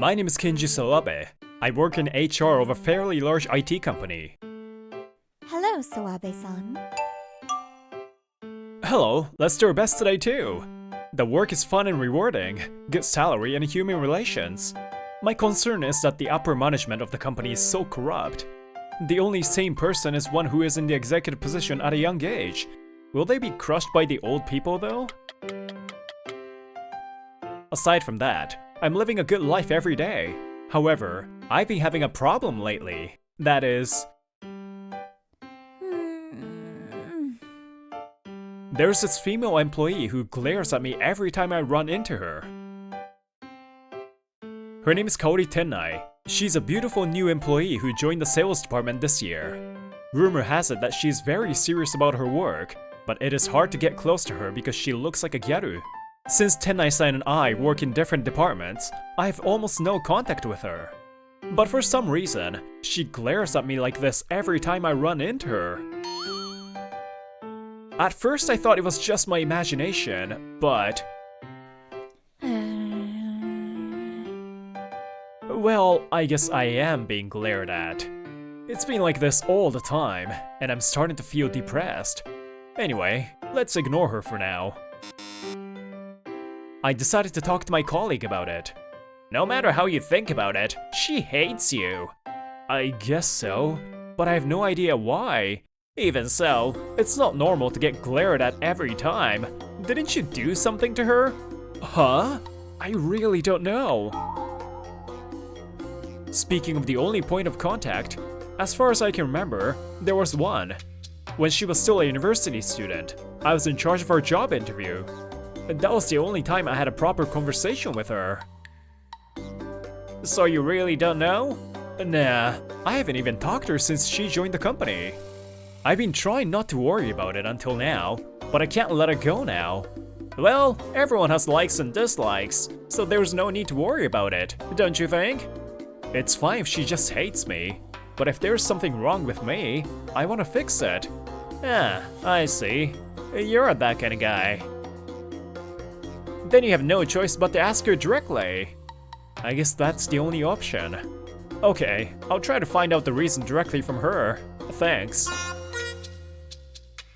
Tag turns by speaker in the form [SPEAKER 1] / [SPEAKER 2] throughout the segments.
[SPEAKER 1] My name is Kenji Soabe. I work in HR of a fairly large IT company.
[SPEAKER 2] Hello, Soabe-san.
[SPEAKER 1] Hello, let's do our best today too. The work is fun and rewarding, good salary and human relations. My concern is that the upper management of the company is so corrupt. The only sane person is one who is in the executive position at a young age. Will they be crushed by the old people though? Aside from that, I'm living a good life every day. However, I've been having a problem lately. That is, there's this female employee who glares at me every time I run into her. Her name is Kaori Tennai. She's a beautiful new employee who joined the sales department this year. Rumor has it that she's very serious about her work, but it is hard to get close to her because she looks like a gyaru. Since Tennai-san and I work in different departments, I have almost no contact with her. But for some reason, she glares at me like this every time I run into her. At first I thought it was just my imagination, but... well, I guess I am being glared at. It's been like this all the time, and I'm starting to feel depressed. Anyway, let's ignore her for now. I decided to talk to my colleague about it. No matter how you think about it, she hates you. I guess so, but I have no idea why. Even so, it's not normal to get glared at every time. Didn't you do something to her? Huh? I really don't know. Speaking of the only point of contact, as far as I can remember, there was one. When she was still a university student, I was in charge of her job interview. And that was the only time I had a proper conversation with her. So you really don't know? Nah, I haven't even talked to her since she joined the company. I've been trying not to worry about it until now, but I can't let it go now. Well, everyone has likes and dislikes, so there's no need to worry about it, don't you think? It's fine if she just hates me, but if there's something wrong with me, I want to fix it. Ah, I see. You're that kind of guy. Then you have no choice but to ask her directly. I guess that's the only option. Okay, I'll try to find out the reason directly from her. Thanks.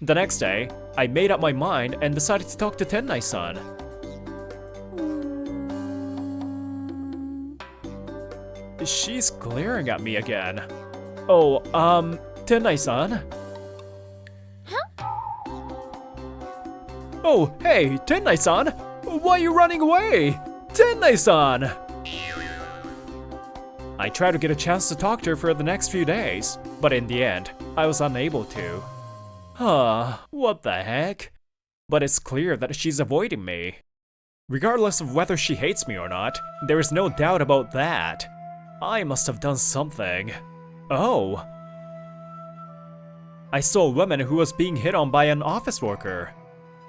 [SPEAKER 1] The next day, I made up my mind and decided to talk to Tennai-san. She's glaring at me again. Oh, Tennai-san?
[SPEAKER 2] Huh?
[SPEAKER 1] Oh, hey, Tennai-san! Why are you running away? Tennai-san! I tried to get a chance to talk to her for the next few days, but in the end, I was unable to. What the heck? But it's clear that she's avoiding me. Regardless of whether she hates me or not, there is no doubt about that. I must have done something. Oh. I saw a woman who was being hit on by an office worker.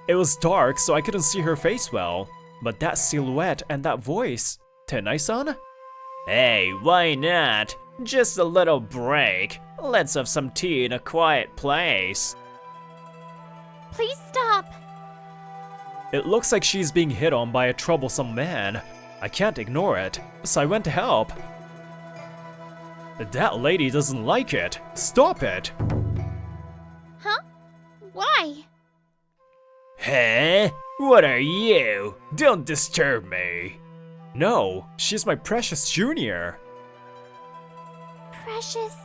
[SPEAKER 1] It was dark, so I couldn't see her face well, but that silhouette and that voice, Tennai-san? Hey, why not? Just a little break. Let's have some tea in a quiet place.
[SPEAKER 2] Please stop.
[SPEAKER 1] It looks like she's being hit on by a troublesome man. I can't ignore it, so I went to help. That lady doesn't like it. Stop it.
[SPEAKER 2] Huh? Why?
[SPEAKER 1] Huh? What are you? Don't disturb me. No, she's my precious junior.
[SPEAKER 2] Precious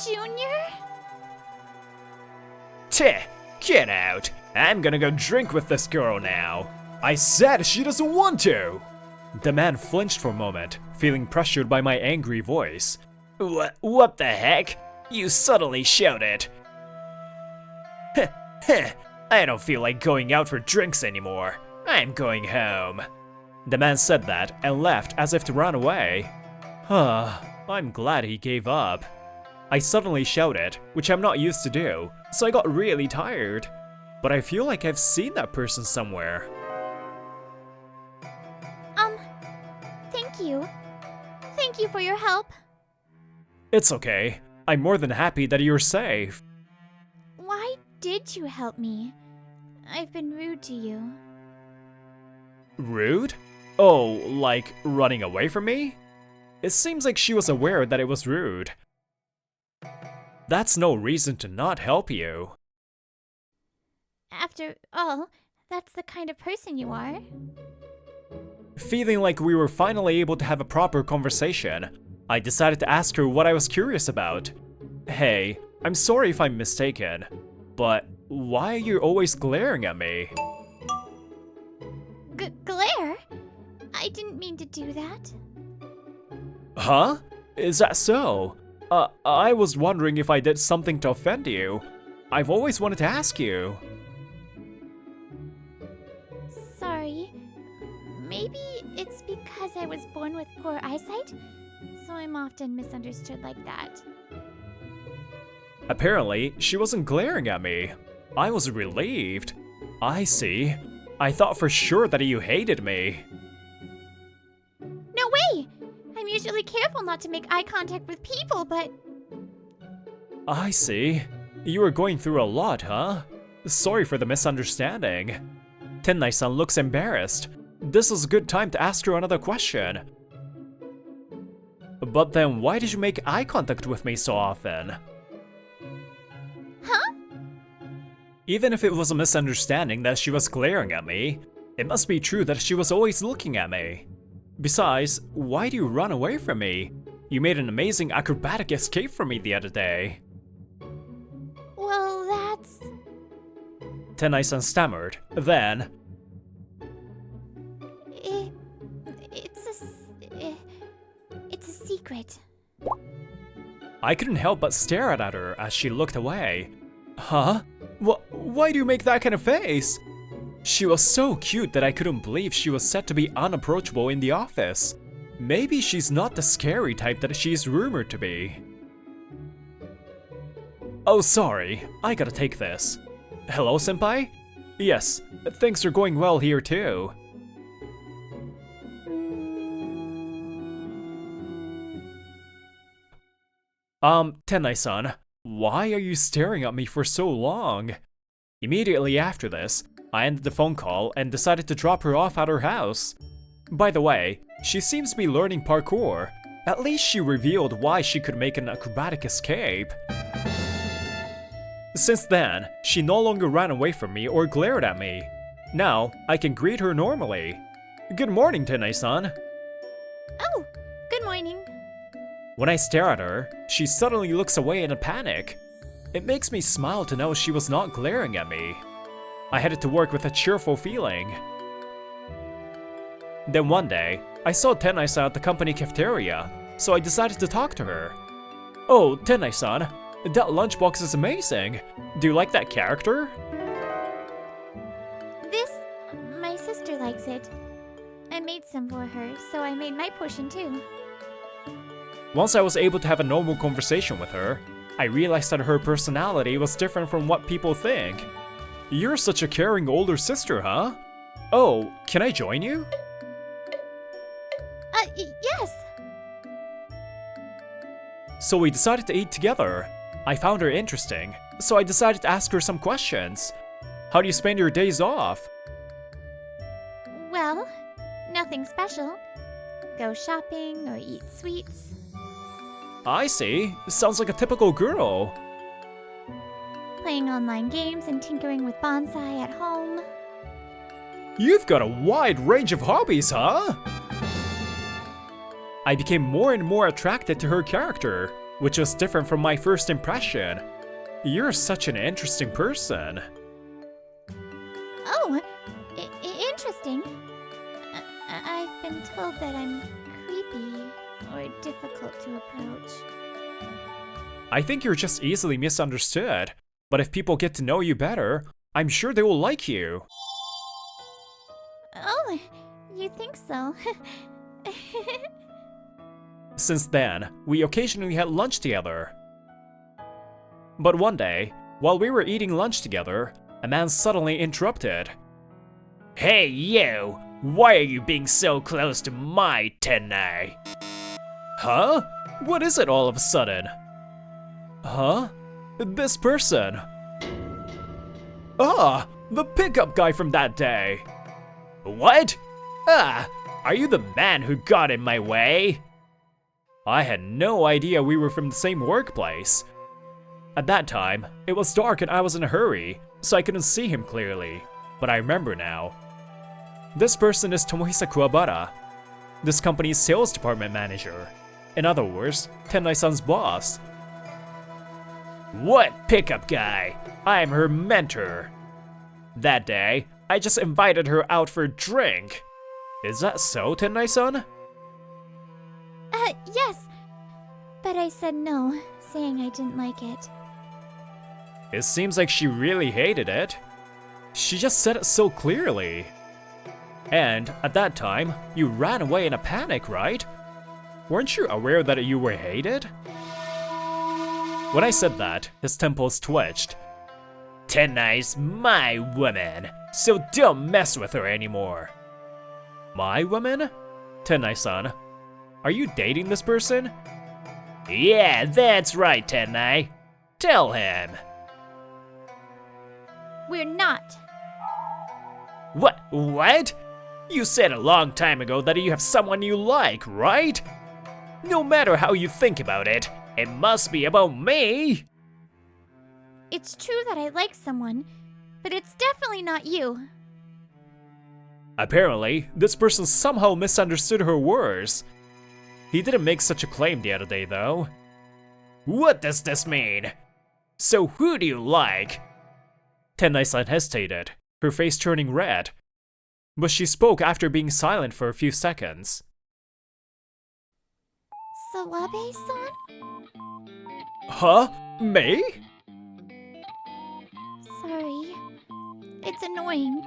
[SPEAKER 2] Junior?
[SPEAKER 1] Tch, get out. I'm gonna go drink with this girl now. I said she doesn't want to. The man flinched for a moment, feeling pressured by my angry voice. What the heck? You suddenly shouted. I don't feel like going out for drinks anymore. I'm going home. The man said that and left as if to run away. I'm glad he gave up. I suddenly shouted, which I'm not used to do, so I got really tired. But I feel like I've seen that person somewhere.
[SPEAKER 2] Thank you. Thank you for your help.
[SPEAKER 1] It's okay. I'm more than happy that you're safe.
[SPEAKER 2] Why did you help me? I've been rude to you.
[SPEAKER 1] Rude? Oh, like running away from me? It seems like she was aware that it was rude. That's no reason to not help you.
[SPEAKER 2] After all, that's the kind of person you are.
[SPEAKER 1] Feeling like we were finally able to have a proper conversation, I decided to ask her what I was curious about. Hey, I'm sorry if I'm mistaken, but why are you always glaring at me?
[SPEAKER 2] Glare? I didn't mean to do that.
[SPEAKER 1] Huh? Is that so? I was wondering if I did something to offend you. I've always wanted to ask you.
[SPEAKER 2] Sorry. Maybe it's because I was born with poor eyesight, so I'm often misunderstood like that.
[SPEAKER 1] Apparently, she wasn't glaring at me. I was relieved. I see. I thought for sure that you hated me.
[SPEAKER 2] No way! I'm usually careful not to make eye contact with people, but...
[SPEAKER 1] I see. You were going through a lot, huh? Sorry for the misunderstanding. Tennai-san looks embarrassed. This is a good time to ask her another question. But then why did you make eye contact with me so often?
[SPEAKER 2] Huh?
[SPEAKER 1] Even if it was a misunderstanding that she was glaring at me, it must be true that she was always looking at me. Besides, why do you run away from me? You made an amazing acrobatic escape from me the other day.
[SPEAKER 2] Well, that's...
[SPEAKER 1] Tennai-san stammered. Then...
[SPEAKER 2] It's a secret.
[SPEAKER 1] I couldn't help but stare at her as she looked away. Huh? Why do you make that kind of face? She was so cute that I couldn't believe she was said to be unapproachable in the office. Maybe she's not the scary type that she's rumored to be. Oh, sorry. I gotta take this. Hello, senpai? Yes, things are going well here too. Tennai-san, why are you staring at me for so long? Immediately after this, I ended the phone call and decided to drop her off at her house. By the way, she seems to be learning parkour. At least she revealed why she could make an acrobatic escape. Since then, she no longer ran away from me or glared at me. Now, I can greet her normally. Good morning, Tennai-san.
[SPEAKER 2] Oh, good morning.
[SPEAKER 1] When I stare at her, she suddenly looks away in a panic. It makes me smile to know she was not glaring at me. I headed to work with a cheerful feeling. Then one day, I saw Tennai-san at the company cafeteria, so I decided to talk to her. Oh, Tennai-san, that lunchbox is amazing. Do you like that character?
[SPEAKER 2] My sister likes it. I made some for her, so I made my portion too.
[SPEAKER 1] Once I was able to have a normal conversation with her, I realized that her personality was different from what people think. You're such a caring older sister, huh? Oh, can I join you?
[SPEAKER 2] Yes!
[SPEAKER 1] So we decided to eat together. I found her interesting, so I decided to ask her some questions. How do you spend your days off?
[SPEAKER 2] Well, nothing special. Go shopping or eat sweets.
[SPEAKER 1] I see. Sounds like a typical girl.
[SPEAKER 2] Playing online games and tinkering with bonsai at home.
[SPEAKER 1] You've got a wide range of hobbies, huh? I became more and more attracted to her character, which was different from my first impression. You're such an interesting person.
[SPEAKER 2] Oh, interesting. I've been told that I'm creepy or difficult to approach.
[SPEAKER 1] I think you're just easily misunderstood, but if people get to know you better, I'm sure they will like you.
[SPEAKER 2] Oh, you think so?
[SPEAKER 1] Since then, we occasionally had lunch together. But one day, while we were eating lunch together, a man suddenly interrupted. Hey you! Why are you being so close to my Tennai? Huh? What is it all of a sudden? Huh? This person. Ah, the pickup guy from that day. What? Ah, Are you the man who got in my way? I had no idea we were from the same workplace. At that time, it was dark and I was in a hurry, so I couldn't see him clearly, but I remember now. This person is Tomohisa Kuwabara, this company's sales department manager. In other words, Tennai-san's boss. What pickup guy? I am her mentor. That day, I just invited her out for a drink. Is that so, Tennai-san?
[SPEAKER 2] Yes. But I said no, saying I didn't like it.
[SPEAKER 1] It seems like she really hated it. She just said it so clearly. And at that time, you ran away in a panic, right? Weren't you aware that you were hated? When I said that, his temples twitched. Tennai's my woman, so don't mess with her anymore. My woman? Tennai-san, are you dating this person? Yeah, that's right, Tennai. Tell him.
[SPEAKER 2] We're not.
[SPEAKER 1] What? You said a long time ago that you have someone you like, right? No matter how you think about it, it must be about me.
[SPEAKER 2] It's true that I like someone, but it's definitely not you.
[SPEAKER 1] Apparently, this person somehow misunderstood her words. He didn't make such a claim the other day, though. What does this mean? So who do you like? Tennai-san hesitated, her face turning red. But she spoke after being silent for a few seconds.
[SPEAKER 2] Sawabe-san?
[SPEAKER 1] Huh? Me?
[SPEAKER 2] Sorry. It's annoying,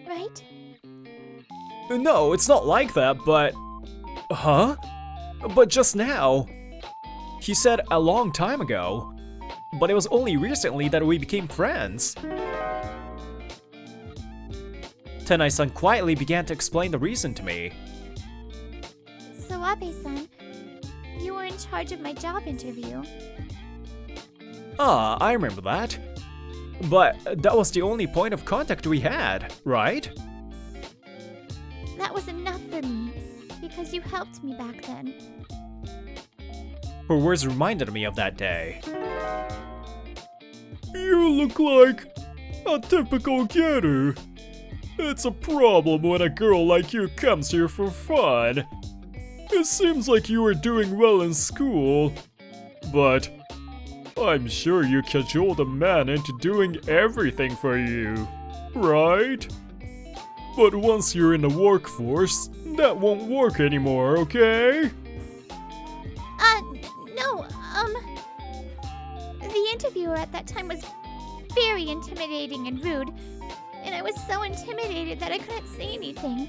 [SPEAKER 2] right?
[SPEAKER 1] No, it's not like that, but... Huh? But just now. He said a long time ago. But it was only recently that we became friends. Tennai-san quietly began to explain the reason to me.
[SPEAKER 2] Sawabe-san, you were in charge of my job interview.
[SPEAKER 1] Ah, I remember that. But that was the only point of contact we had, right?
[SPEAKER 2] That was enough for me, because you helped me back then.
[SPEAKER 1] Her words reminded me of that day. You look like a typical getter. It's a problem when a girl like you comes here for fun. It seems like you are doing well in school, but I'm sure you cajoled a man into doing everything for you, right? But once you're in the workforce, that won't work anymore, okay?
[SPEAKER 2] No, the interviewer at that time was very intimidating and rude, and I was so intimidated that I couldn't say anything.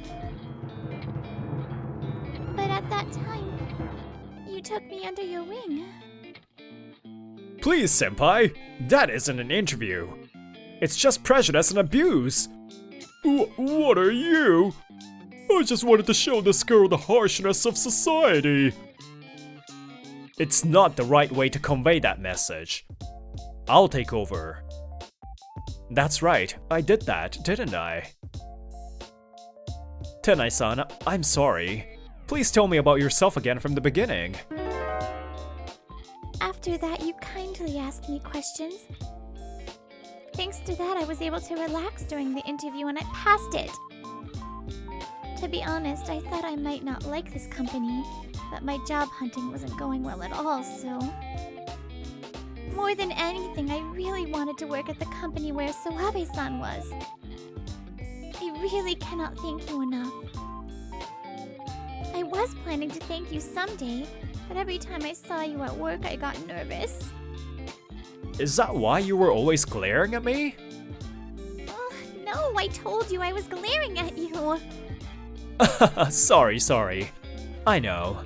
[SPEAKER 2] But at that time, you took me under your wing.
[SPEAKER 1] Please, senpai, that isn't an interview. It's just prejudice and abuse. What are you? I just wanted to show this girl the harshness of society. It's not the right way to convey that message. I'll take over. That's right, I did that, didn't I? Tennai-san, I'm sorry. Please tell me about yourself again from the beginning.
[SPEAKER 2] After that, you kindly asked me questions. Thanks to that, I was able to relax during the interview and I passed it. To be honest, I thought I might not like this company, but my job hunting wasn't going well at all, so... More than anything, I really wanted to work at the company where Sawabe-san was. I really cannot thank you enough. I was planning to thank you someday, but every time I saw you at work, I got nervous.
[SPEAKER 1] Is that why you were always glaring at me?
[SPEAKER 2] No, I told you I was glaring at you.
[SPEAKER 1] Sorry. I know.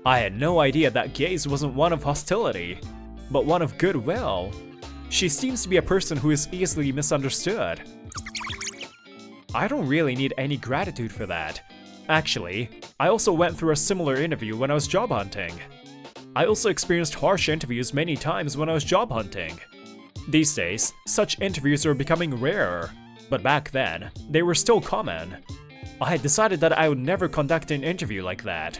[SPEAKER 1] I had no idea that gaze wasn't one of hostility, but one of goodwill. She seems to be a person who is easily misunderstood. I don't really need any gratitude for that. Actually, I also went through a similar interview when I was job hunting. I also experienced harsh interviews many times when I was job hunting. These days, such interviews are becoming rarer, but back then, they were still common. I had decided that I would never conduct an interview like that.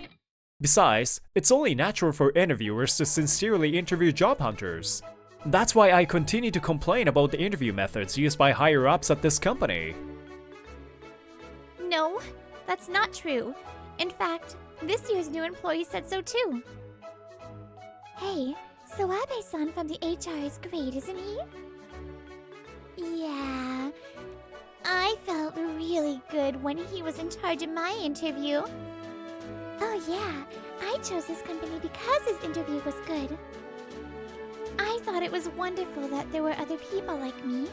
[SPEAKER 1] Besides, it's only natural for interviewers to sincerely interview job hunters. That's why I continue to complain about the interview methods used by higher-ups at this company.
[SPEAKER 2] No, that's not true. In fact, this year's new employee said so too. Hey, so Abe-san from the HR is great, isn't he? Yeah, I felt really good when he was in charge of my interview. Oh yeah, I chose this company because his interview was good. I thought it was wonderful that there were other people like me.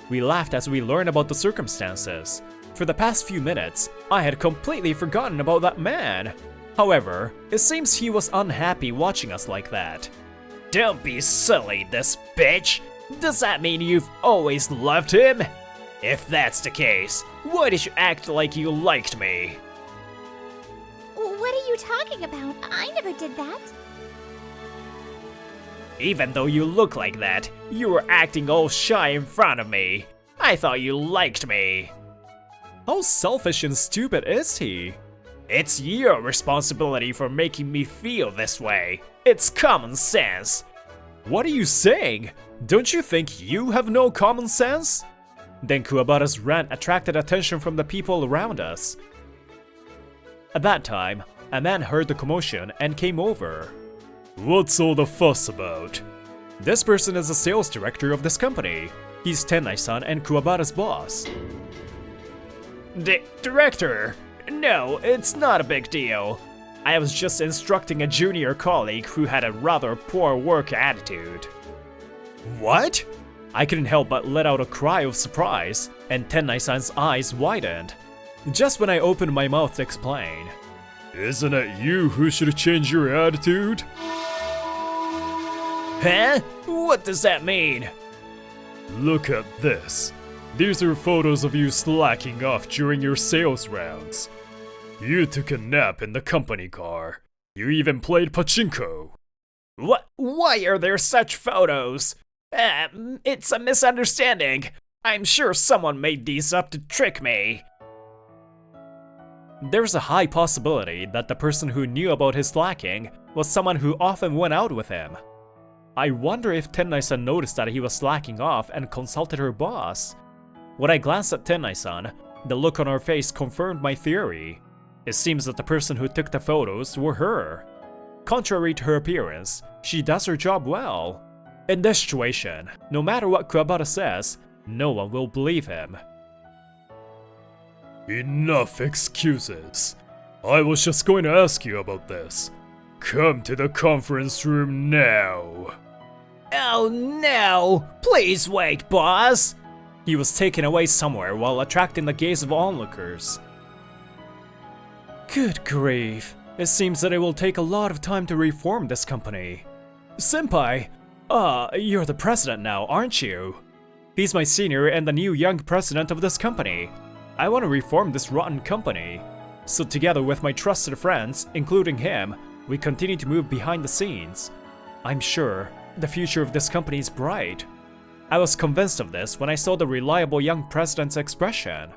[SPEAKER 1] We laughed as we learned about the circumstances. For the past few minutes, I had completely forgotten about that man. However, it seems he was unhappy watching us like that.
[SPEAKER 3] Don't be silly, this bitch! Does that mean you've always loved him? If that's the case, why did you act like you liked me?
[SPEAKER 2] What are you talking about? I never did that.
[SPEAKER 3] Even though you look like that, you were acting all shy in front of me. I thought you liked me.
[SPEAKER 1] How selfish and stupid is he?
[SPEAKER 3] It's your responsibility for making me feel this way. It's common sense.
[SPEAKER 1] What are you saying? Don't you think you have no common sense? Then Kuwabara's rant attracted attention from the people around us. At that time, a man heard the commotion and came over. What's all the fuss about? This person is the sales director of this company. He's Tennai-san and Kuwabara's boss.
[SPEAKER 3] Director? No, it's not a big deal. I was just instructing a junior colleague who had a rather poor work attitude.
[SPEAKER 1] What? I couldn't help but let out a cry of surprise, and Tennai-san's eyes widened. Just when I opened my mouth to explain. Isn't it you who should change your attitude?
[SPEAKER 3] Huh? What does that mean?
[SPEAKER 1] Look at this. These are photos of you slacking off during your sales rounds. You took a nap in the company car. You even played pachinko.
[SPEAKER 3] What? Why are there such photos? It's a misunderstanding. I'm sure someone made these up to trick me.
[SPEAKER 1] There's a high possibility that the person who knew about his slacking was someone who often went out with him. I wonder if Tennai-san noticed that he was slacking off and consulted her boss. When I glanced at Tennai-san, the look on her face confirmed my theory. It seems that the person who took the photos were her. Contrary to her appearance, she does her job well. In this situation, no matter what Kuwabara says, no one will believe him. Enough excuses. I was just going to ask you about this. Come to the conference room now.
[SPEAKER 3] Oh no! Please wait, boss!
[SPEAKER 1] He was taken away somewhere while attracting the gaze of onlookers. Good grief. It seems that it will take a lot of time to reform this company. Senpai, you're the president now, aren't you? He's my senior and the new young president of this company. I want to reform this rotten company. So together with my trusted friends, including him, we continue to move behind the scenes. I'm sure the future of this company is bright. I was convinced of this when I saw the reliable young president's expression.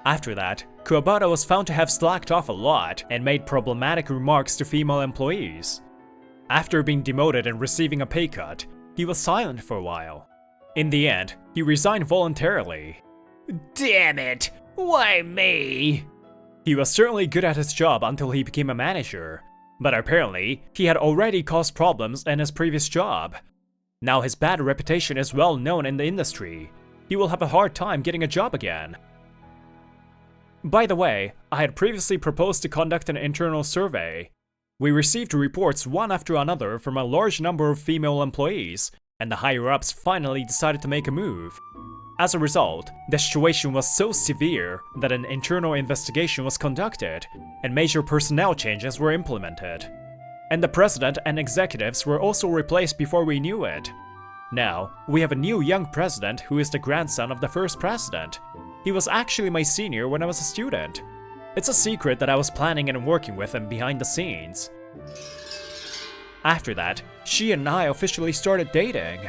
[SPEAKER 1] After that, Kuwabara was found to have slacked off a lot and made problematic remarks to female employees. After being demoted and receiving a pay cut, he was silent for a while. In the end, he resigned voluntarily.
[SPEAKER 3] Damn it! Why me?
[SPEAKER 1] He was certainly good at his job until he became a manager, but apparently, he had already caused problems in his previous job. Now his bad reputation is well known in the industry. He will have a hard time getting a job again. By the way, I had previously proposed to conduct an internal survey. We received reports one after another from a large number of female employees, and the higher-ups finally decided to make a move. As a result, the situation was so severe that an internal investigation was conducted, and major personnel changes were implemented. And the president and executives were also replaced before we knew it. Now, we have a new young president who is the grandson of the first president. He was actually my senior when I was a student. It's a secret that I was planning and working with him behind the scenes. After that, she and I officially started dating.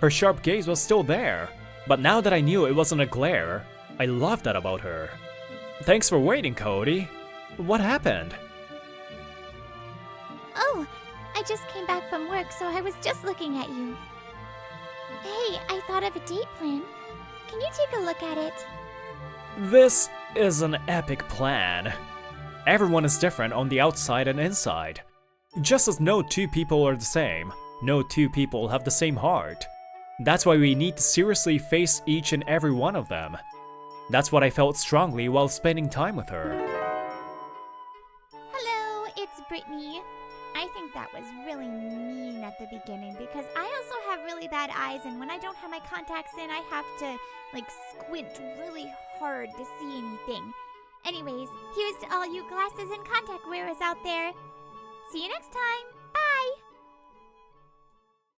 [SPEAKER 1] Her sharp gaze was still there. But now that I knew it wasn't a glare, I love that about her. Thanks for waiting, Cody. What happened?
[SPEAKER 2] Oh, I just came back from work, so I was just looking at you. Hey, I thought of a date plan. Can you take a look at it?
[SPEAKER 1] This is an epic plan. Everyone is different on the outside and inside. Just as no two people are the same, no two people have the same heart. That's why we need to seriously face each and every one of them. That's what I felt strongly while spending time with her.
[SPEAKER 2] Hello, it's Brittany. I think that was really mean at the beginning because I also have really bad eyes, and when I don't have my contacts in, I have to squint really hard to see anything. Anyways, here's to all you glasses and contact wearers out there. See you next time!